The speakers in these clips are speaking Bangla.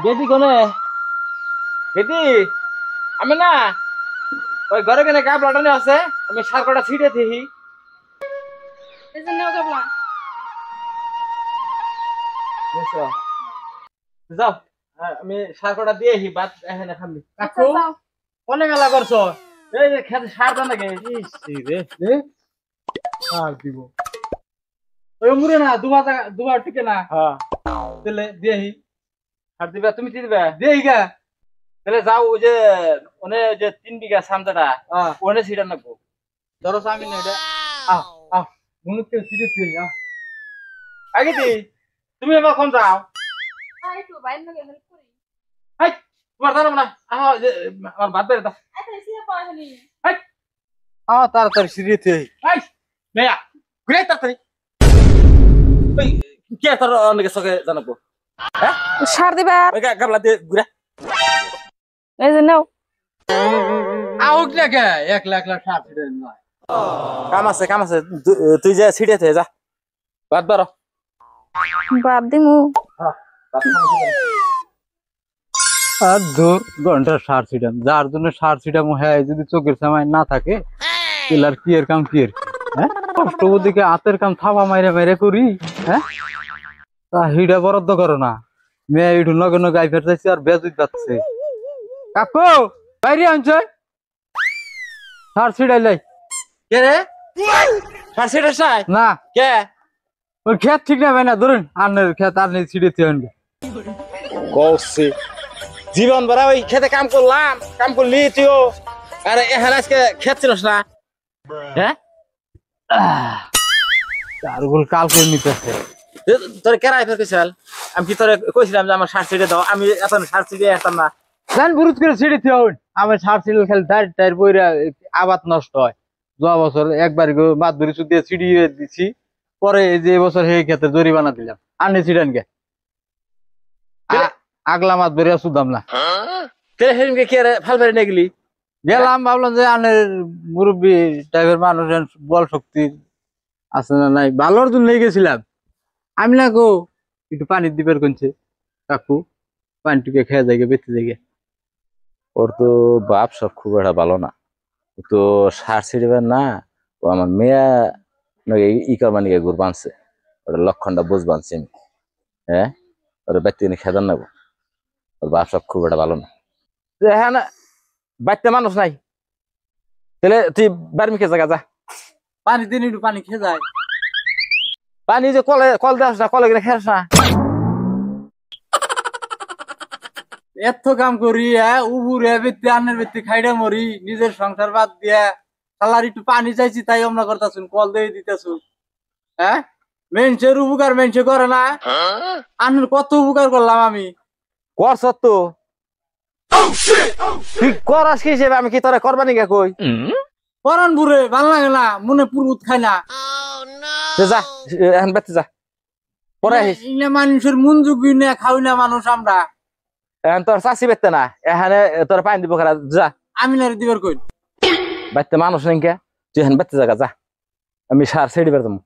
গেদি কোনে গেদি আমি না ওই ঘরে কেনে কাপ লাটানি আছে আমি সার কটা ছিটে দিই এই যে নেও কাপলা। বুঝছো যাও আমি সার কটা দিয়ে হি বাদ এখানে খাবি আচ্ছা যাও। অনেক মেলা করছো এই যে খেতে সার দাও নাকি রে সার দিব ওই মুরে না দুবার টিকে না হ্যাঁ তাহলে দিয়ে হি সার দিবা তুমি কি দিবা দিয়ে হি গা তাহলে যাও ওই যে ওনে যে 3 বিঘা সামদাটা ওনে ছিড়া নাকবো ধরো আমি না এটা আহ আহ মুনুকে ছিড়ে দিয়ে আগে দি তুমি এবার কোন যাও আই একটু বাইরে গিয়ে হেল্প করি। হাই তোমার জানো না যে আমার ভাত বেড়ে দাও আচ্ছা এসে পাওনি। হাই তাড়াতাড়ি ছিড়ে দিয়ে হাই মেয়া ঘুরে তাড়াতাড়ি ওই কে তোর অনেক সকে জানাবো হ্যাঁ সার দিবা। ওই গাবলা দিয়ে ঘুরে এই যে নেও। আউক না কে 1 লাখ লাখ সার ছিড়ে নয় কাম আছে তুই যে ছিড়ে থে যা ভাত বারো বাদ দিমু। আর ধর ঘন্টা সার ছিটাম যার জন্য সার ছিটাম হ্যাঁ যদি চোখের সামায় না থাকে তাহলে আর কি এর কাম কি এর হ্যাঁ কষ্ট বুদ্ধিকে হাতের কাম থাবা মাইরে মাইরে করি হ্যাঁ তা হিডা বরাদ্দ করো না মেয়ে ইটু নগে নগে আই ফেরতেছি আর বেজুত যাচ্ছে কাকু বাইরে আনছে সার ছিটাইলাই কে রে সার ছিড়ে চাই না কে ওই খেত ঠিক না ভাই না ধরুন আনের খেত আর নেই ছিড়েতে আনবে কৌশি জীবন ভরা ওই খেতে কাম করলাম কাম করলি তুইও আর এখানে আজকে খেত ছিলস না হ্যাঁ আর বল কাল করে নিতেছে তোর কেরাই ফের কইছাল আমি কি তোরে কইছিলাম যে আমার সার ছিড়ে দাও আমি এত সার ছিড়ে আসতাম না জান বুরুত করে ছিড়েতে হন আমার সার ছিল খালি টাইর টাইর বইরা আবাদ নষ্ট হয় যাওয়া বছর একবার বাদ ধরে দিয়ে ছিড়িয়ে দিছি পরে এই যে বছর সেই ক্ষেত্রে জরিমানা দিলাম আনে ছিড়েন গে আগলা মাছ ধরে শুধাম না তেরে হেরিমকে কে রে ফাল ফেরে নিয়ে গেলি গেলাম ভাবলাম যে আনের মুরব্বী টাইপের মানুষ বল শক্তি আছে না নাই ভালোর জন্য গেছিলাম আমি না গো একটু পানি দিবার কোনছে কাকু পানিটুকে খেয়ে যাই বেঁচে যাই ওর তো বাপ সব খুব একটা ভালো না ও তো সার ছিড়িবার না ও আমার মেয়া ই করবার নিয়ে গুড় বানছে ওটা লক্ষণটা বুঝ বানছি আমি হ্যাঁ ওর ব্যক্তি খেদার নেবো ওর বাপ সব খুব একটা ভালো না হ্যাঁ না বাচ্চা মানুষ নাই তাহলে তুই বাড়ি মুখে জায়গা যা পানি দিন একটু পানি খেয়ে যায় পানি যে কল দেওয়াস না কলে গেলে খেস না এত কাম করি উবুরে বেত্তি আনের বেত্তি খাইডা মরি নিজের সংসার বাদ দিয়া সালার একটু পানি চাইছি তাই আমরা করতেছুন কল দিয়ে দিতেছুন হ্যাঁ মেনসের উপকার মেনসে করে না আনের কত উপকার করলাম আমি কর সত্য তুই করাস কি হিসেবে আমি কি তোরা করবানি কে কই পরান বুড়ে ভাল লাগে না মনে পুরুত খাই না যা এখন বেতে যা পরে আহিস ইংলে মানুষের মন যোগ্য না খাওই না মানুষ আমরা এখন তোর চাষি বেতে না এখানে তোর পানি দিব খারা যা আমি না দিবার কই বাইতে মানুষ নেই কে তুই এখন বেতে জায়গা যা আমি সার ছেড়ে বের তুমি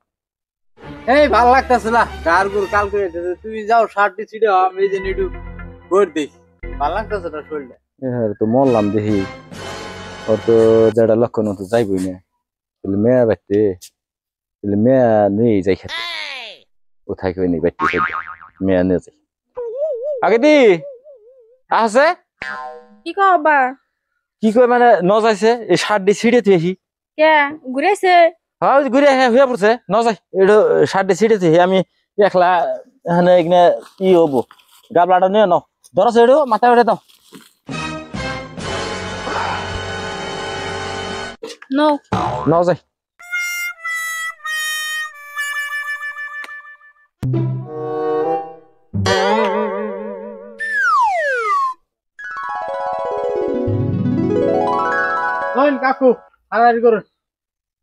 এই ভাল লাগতেছে না গার গুর কাল করে তুই যাও শার্টটি ছিড়ে আমি এই যে একটু ভোট দিই ভাল লাগতেছে না শরীরটা তো মরলাম দেখি ওর তো যেটা লক্ষণ তো যাইবই না তাহলে মেয়া বাইতে তাহলে মেয়া নেই যাই খেতে ও থাকবে নেই বাইতে মেয়া নিয়ে যাই আগে দি আছে কি কও আব্বা? কি কই মানে ন যাইছে এই সার দি ছিড়ে তুই আহি কে ঘুরেছে? হ্যাঁ ঘুরে হয়ে পড়ছে ন যাই এটা সার দি ছিড়ে তুই আমি একলা এখানে এখানে কি হবো গাবলাটা নিয়ে নাও ধরো সেড়ো মাথায় উঠে দাও নো ন যাই কাকু তাড়াতাড়ি করুন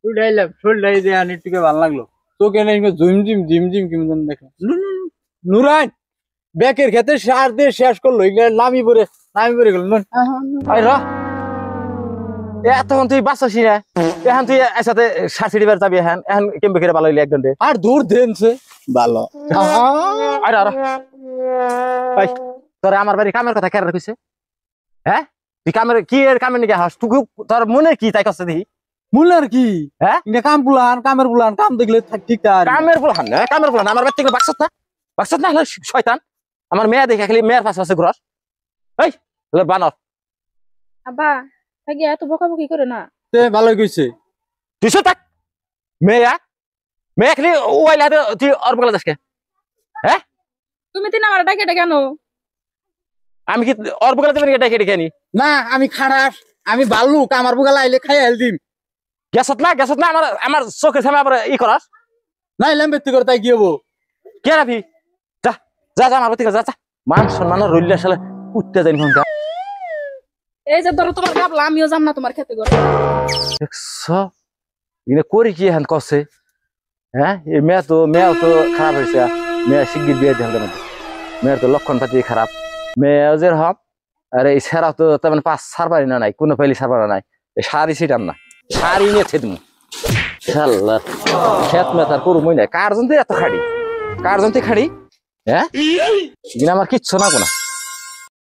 উঠাইলাম শরীরটাই যে আনি টিকে ভালো লাগলো চোখে নেই ঝিমঝিম ঝিমঝিম কেমন দেখলাম নুরাইন ব্যাকের ক্ষেত্রে সার দিয়ে শেষ করলো এগুলো নামি পড়ে গেল এতক্ষণ তুই বাঁচাসি না এখন তুই একসাথে সার ছিড়িবার যাবি এখন এখন কেমবে খেলে ভালো হইলে এক ঘন্টে আর দূর দেনছে ভালো আরে আরে ভাই তোরে আমার বাড়ি কামের কথা কেন কইছে হ্যাঁ তুই কামের কি এর কামে নিকে হাস তুই তোর মনে কি তাই করছে দেখি মুলার কি হ্যাঁ এটা কাম পুলান কামের পুলান কাম দেখলে ঠিক তার কামের বলহান না কামের বলহান আমার বাড়ি থেকে বাক্সত না হলে শয়তান আমার মেয়ে দেখে খালি মেয়ের পাশে আছে ঘর এই হলো বানর আব্বা আগে এত বকাবকি করে না তে ভালো কইছে তুই সব থাক মেয়ে খালি ওয়াইলা তুই আর বলে যাসকে হ্যাঁ তুমি তিন আমার ডাকে কেন আমি কি আর বলে দেবেন এটা কেটে নি না আমি খারাস আমি বাল্লুক আমার বুগালা আইলে খাই হেল দিম গ্যাসত না আমার আমার চোখের সামনে আবার ই করাস না এলাম ব্যক্তি করে তাই কি হবো কে রাবি যা যা যা আমার বাড়ি থেকে যা যা মান সম্মান রইলে আসলে উঠতে যাই ফোনটা এই যে ধরো তোমার গাবলা আমিও যাম না তোমার খেতে করে দেখছো ইনে করি কি হ্যান কছে হ্যাঁ এই মেয়ে তো খারাপ হয়েছে মেয়ে শিগগির বিয়ে দিয়ে হবে মেয়ের তো লক্ষণ পাতি খারাপ মেয়ে যে হব আর এই সেরা তো তেমন পাঁচ সারবারি না নাই কোনো পেলি সারবার নাই এই শাড়ি ছিটাম না শাড়ি নিয়ে ছেদ শাল্লা খেত মেতার করু মই নাই কার জন্তে এত খাড়ি হ্যাঁ আমার কিচ্ছু না কোনা